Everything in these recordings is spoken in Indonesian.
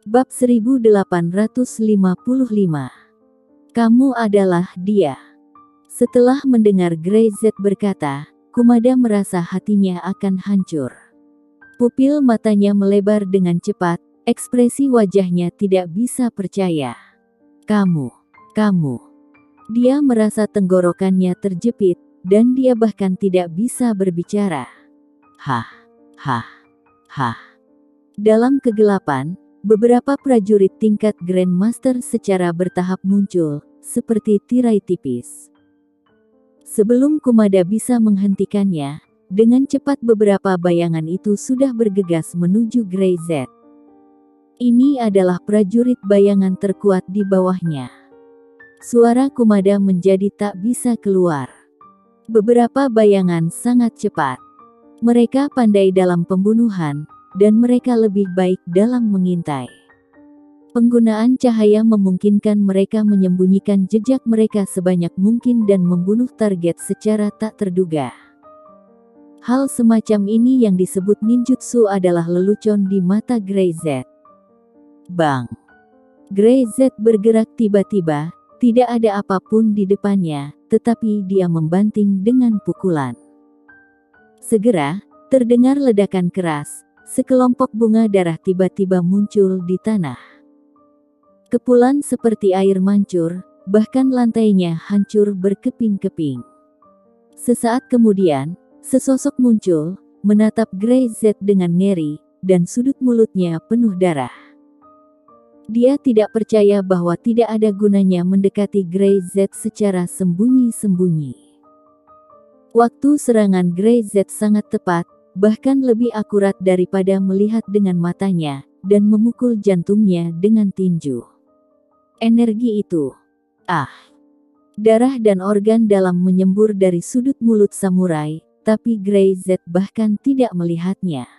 Bab 1855. Kamu adalah dia. Setelah mendengar Greyset berkata, Kumada merasa hatinya akan hancur. Pupil matanya melebar dengan cepat, ekspresi wajahnya tidak bisa percaya. Kamu. Dia merasa tenggorokannya terjepit, dan dia bahkan tidak bisa berbicara. Hah. Dalam kegelapan, beberapa prajurit tingkat Grandmaster secara bertahap muncul, seperti tirai tipis. Sebelum Kumada bisa menghentikannya, dengan cepat beberapa bayangan itu sudah bergegas menuju Greyset. Ini adalah prajurit bayangan terkuat di bawahnya. Suara Kumada menjadi tak bisa keluar. Beberapa bayangan sangat cepat. Mereka pandai dalam pembunuhan, dan mereka lebih baik dalam mengintai. Penggunaan cahaya memungkinkan mereka menyembunyikan jejak mereka sebanyak mungkin dan membunuh target secara tak terduga. Hal semacam ini yang disebut ninjutsu adalah lelucon di mata Greyset. Bang! Greyset bergerak tiba-tiba, tidak ada apapun di depannya, tetapi dia membanting dengan pukulan. Segera, terdengar ledakan keras. Sekelompok bunga darah tiba-tiba muncul di tanah. Kepulan seperti air mancur, bahkan lantainya hancur berkeping-keping. Sesaat kemudian, sesosok muncul, menatap Greyset dengan ngeri, dan sudut mulutnya penuh darah. Dia tidak percaya bahwa tidak ada gunanya mendekati Greyset secara sembunyi-sembunyi. Waktu serangan Greyset sangat tepat, bahkan lebih akurat daripada melihat dengan matanya, dan memukul jantungnya dengan tinju. Energi itu. Darah dan organ dalam menyembur dari sudut mulut samurai, tapi Greyset bahkan tidak melihatnya.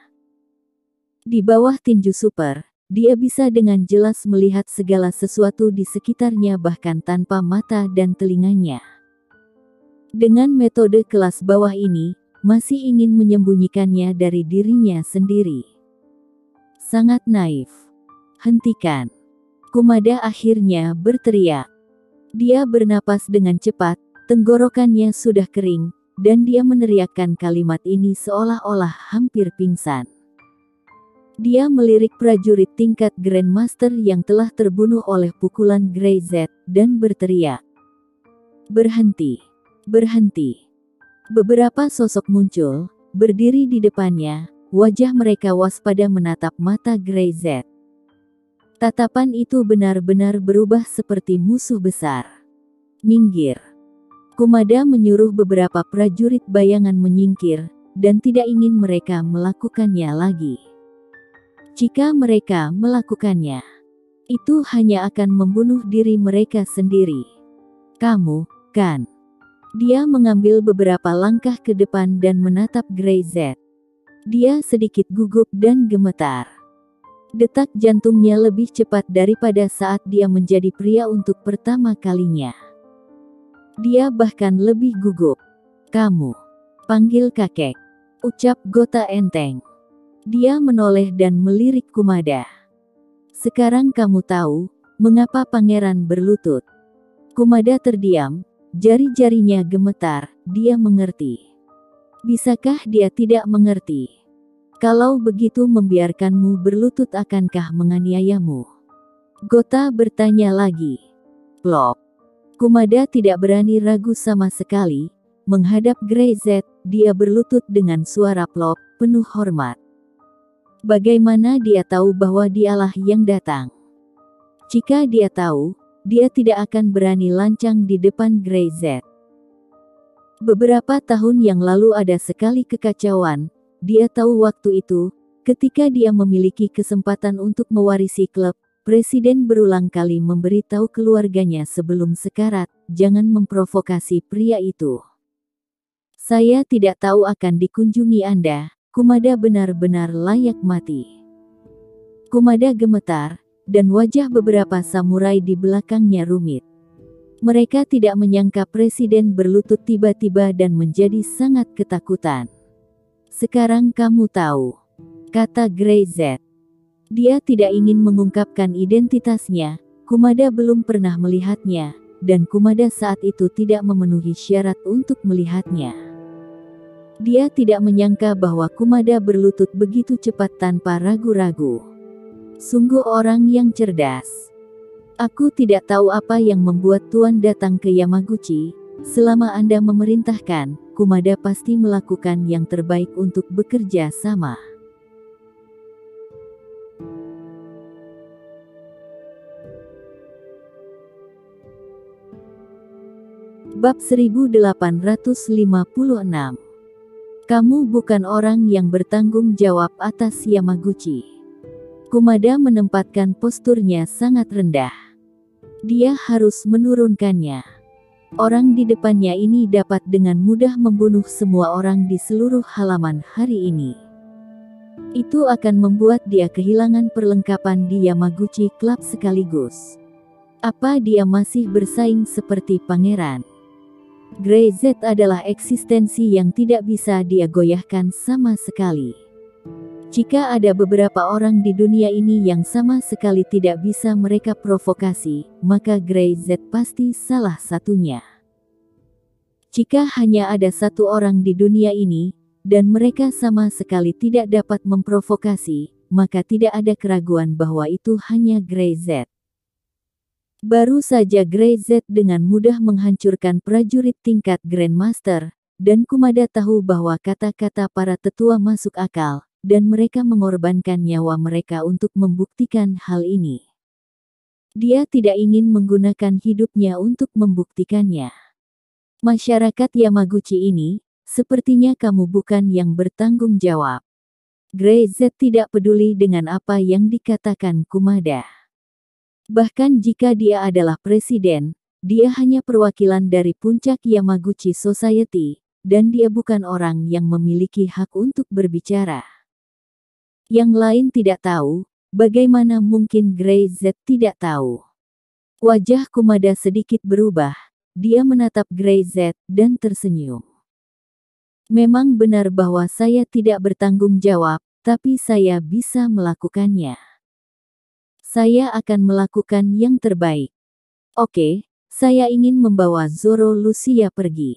Di bawah tinju super, dia bisa dengan jelas melihat segala sesuatu di sekitarnya bahkan tanpa mata dan telinganya. Dengan metode kelas bawah ini, masih ingin menyembunyikannya dari dirinya sendiri. Sangat naif. Hentikan. Kumada akhirnya berteriak. Dia bernapas dengan cepat, tenggorokannya sudah kering, dan dia meneriakkan kalimat ini seolah-olah hampir pingsan. Dia melirik prajurit tingkat Grandmaster yang telah terbunuh oleh pukulan Greyset, dan berteriak. Berhenti. Beberapa sosok muncul, berdiri di depannya, wajah mereka waspada menatap mata Greyset. Tatapan itu benar-benar berubah seperti musuh besar. Minggir. Kumada menyuruh beberapa prajurit bayangan menyingkir, dan tidak ingin mereka melakukannya lagi. Jika mereka melakukannya, itu hanya akan membunuh diri mereka sendiri. Kamu, kan? Dia mengambil beberapa langkah ke depan dan menatap Greyset. Dia sedikit gugup dan gemetar. Detak jantungnya lebih cepat daripada saat dia menjadi pria untuk pertama kalinya. Dia bahkan lebih gugup. Kamu. Panggil kakek. Ucap Gota enteng. Dia menoleh dan melirik Kumada. Sekarang kamu tahu, mengapa pangeran berlutut. Kumada terdiam, jari-jarinya gemetar, dia mengerti. Bisakah dia tidak mengerti? Kalau begitu membiarkanmu berlutut akankah menganiayamu? Gota bertanya lagi. Plop. Kumada tidak berani ragu sama sekali, menghadap Greyset, dia berlutut dengan suara plop, penuh hormat. Bagaimana dia tahu bahwa dialah yang datang? Jika dia tahu, dia tidak akan berani lancang di depan Greyset. Beberapa tahun yang lalu ada sekali kekacauan, dia tahu waktu itu, ketika dia memiliki kesempatan untuk mewarisi klub, Presiden berulang kali memberitahu keluarganya sebelum sekarat, jangan memprovokasi pria itu. Saya tidak tahu akan dikunjungi Anda. Kumada benar-benar layak mati. Kumada gemetar, dan wajah beberapa samurai di belakangnya rumit. Mereka tidak menyangka presiden berlutut tiba-tiba dan menjadi sangat ketakutan. Sekarang kamu tahu, kata Greyset. Dia tidak ingin mengungkapkan identitasnya. Kumada belum pernah melihatnya, dan Kumada saat itu tidak memenuhi syarat untuk melihatnya. Dia tidak menyangka bahwa Kumada berlutut begitu cepat tanpa ragu-ragu. Sungguh orang yang cerdas. Aku tidak tahu apa yang membuat Tuan datang ke Yamaguchi. Selama Anda memerintahkan, Kumada pasti melakukan yang terbaik untuk bekerja sama. Bab 1856. Kamu bukan orang yang bertanggung jawab atas Yamaguchi. Kumada menempatkan posturnya sangat rendah. Dia harus menurunkannya. Orang di depannya ini dapat dengan mudah membunuh semua orang di seluruh halaman hari ini. Itu akan membuat dia kehilangan perlengkapan di Yamaguchi Club sekaligus. Apa dia masih bersaing seperti pangeran? Grey Z adalah eksistensi yang tidak bisa dia goyahkan sama sekali. Jika ada beberapa orang di dunia ini yang sama sekali tidak bisa mereka provokasi, maka Grey Z pasti salah satunya. Jika hanya ada satu orang di dunia ini, dan mereka sama sekali tidak dapat memprovokasi, maka tidak ada keraguan bahwa itu hanya Grey Z. Baru saja Grey Z dengan mudah menghancurkan prajurit tingkat Grandmaster, dan Kumada tahu bahwa kata-kata para tetua masuk akal, dan mereka mengorbankan nyawa mereka untuk membuktikan hal ini. Dia tidak ingin menggunakan hidupnya untuk membuktikannya. Masyarakat Yamaguchi ini, sepertinya kamu bukan yang bertanggung jawab. Grey Z tidak peduli dengan apa yang dikatakan Kumada. Bahkan jika dia adalah presiden, dia hanya perwakilan dari puncak Yamaguchi Society, dan dia bukan orang yang memiliki hak untuk berbicara. Yang lain tidak tahu, bagaimana mungkin Grey Z tidak tahu? Wajah Kumada sedikit berubah, dia menatap Grey Z dan tersenyum. Memang benar bahwa saya tidak bertanggung jawab, tapi saya bisa melakukannya. Saya akan melakukan yang terbaik. Oke, saya ingin membawa Zoro Lucia pergi,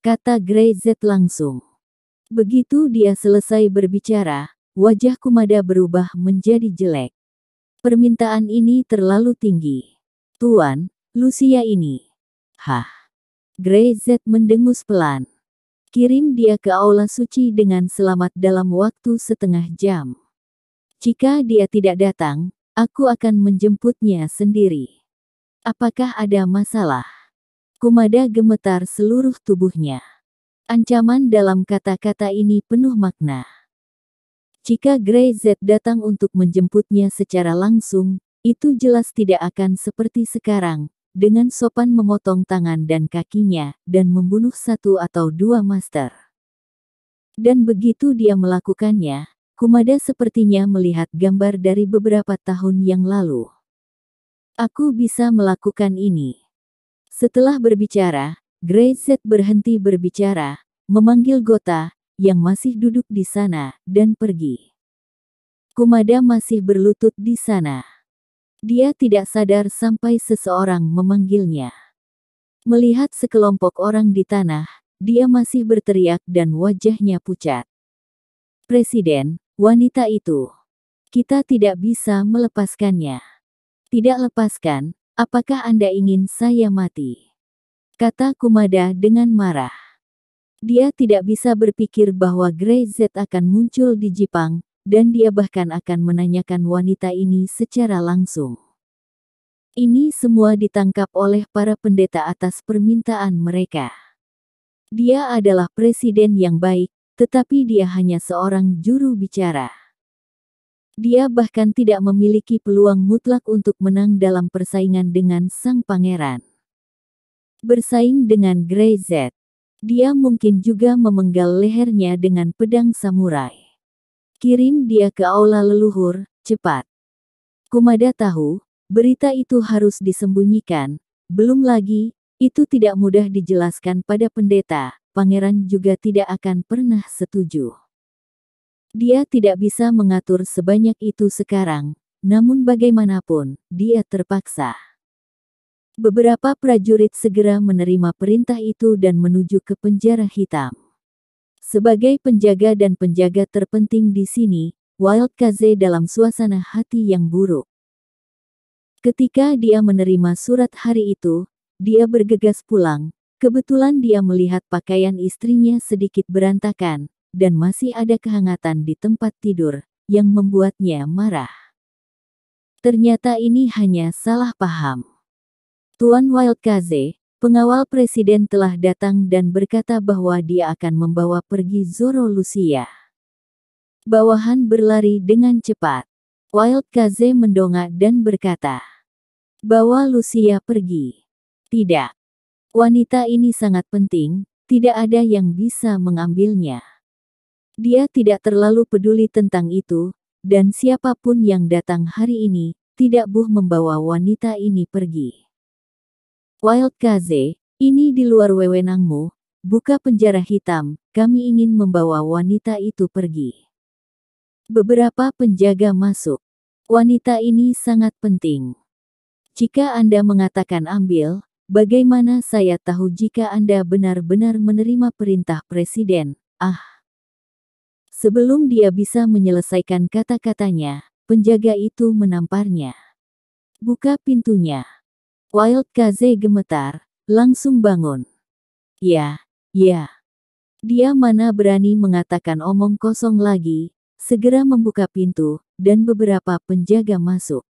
kata Grey Z langsung. Begitu dia selesai berbicara, wajah Kumada berubah menjadi jelek. Permintaan ini terlalu tinggi. Tuan, Lucia ini. Hah. Grey Z mendengus pelan. Kirim dia ke aula suci dengan selamat dalam waktu setengah jam. Jika dia tidak datang, aku akan menjemputnya sendiri. Apakah ada masalah? Kumada gemetar seluruh tubuhnya. Ancaman dalam kata-kata ini penuh makna. Jika Grey Z datang untuk menjemputnya secara langsung, itu jelas tidak akan seperti sekarang, dengan sopan memotong tangan dan kakinya, dan membunuh satu atau dua master. Dan begitu dia melakukannya, Kumada sepertinya melihat gambar dari beberapa tahun yang lalu. Aku bisa melakukan ini. Setelah berbicara, Grey Z berhenti berbicara, memanggil Gota, yang masih duduk di sana, dan pergi. Kumada masih berlutut di sana. Dia tidak sadar sampai seseorang memanggilnya. Melihat sekelompok orang di tanah, dia masih berteriak dan wajahnya pucat. Presiden, wanita itu. Kita tidak bisa melepaskannya. Tidak lepaskan, apakah Anda ingin saya mati? Kata Kumada dengan marah. Dia tidak bisa berpikir bahwa Grey Z akan muncul di Jepang, dan dia bahkan akan menanyakan wanita ini secara langsung. Ini semua ditangkap oleh para pendeta atas permintaan mereka. Dia adalah presiden yang baik, tetapi dia hanya seorang juru bicara. Dia bahkan tidak memiliki peluang mutlak untuk menang dalam persaingan dengan sang pangeran. Bersaing dengan Grey Z. Dia mungkin juga memenggal lehernya dengan pedang samurai. Kirim dia ke aula leluhur, cepat. Kumada tahu, berita itu harus disembunyikan. Belum lagi, itu tidak mudah dijelaskan pada pendeta. Pangeran juga tidak akan pernah setuju. Dia tidak bisa mengatur sebanyak itu sekarang, namun bagaimanapun, dia terpaksa. Beberapa prajurit segera menerima perintah itu dan menuju ke penjara hitam. Sebagai penjaga dan penjaga terpenting di sini, Wild Kaze dalam suasana hati yang buruk. Ketika dia menerima surat hari itu, dia bergegas pulang. Kebetulan dia melihat pakaian istrinya sedikit berantakan, dan masih ada kehangatan di tempat tidur, yang membuatnya marah. Ternyata ini hanya salah paham. Tuan Wild Kaze, pengawal presiden telah datang dan berkata bahwa dia akan membawa pergi Zoro Lucia. Bawahan berlari dengan cepat. Wild Kaze mendongak dan berkata, "Bawa Lucia pergi." Tidak. Wanita ini sangat penting, tidak ada yang bisa mengambilnya. Dia tidak terlalu peduli tentang itu, dan siapapun yang datang hari ini, tidak membawa wanita ini pergi. Wild Kaze, ini di luar wewenangmu, buka penjara hitam, kami ingin membawa wanita itu pergi. Beberapa penjaga masuk. Wanita ini sangat penting. Jika Anda mengatakan ambil, bagaimana saya tahu jika Anda benar-benar menerima perintah presiden? Sebelum dia bisa menyelesaikan kata-katanya, penjaga itu menamparnya. Buka pintunya. Wild Kaze gemetar, langsung bangun. Ya. Dia mana berani mengatakan omong kosong lagi, segera membuka pintu, dan beberapa penjaga masuk.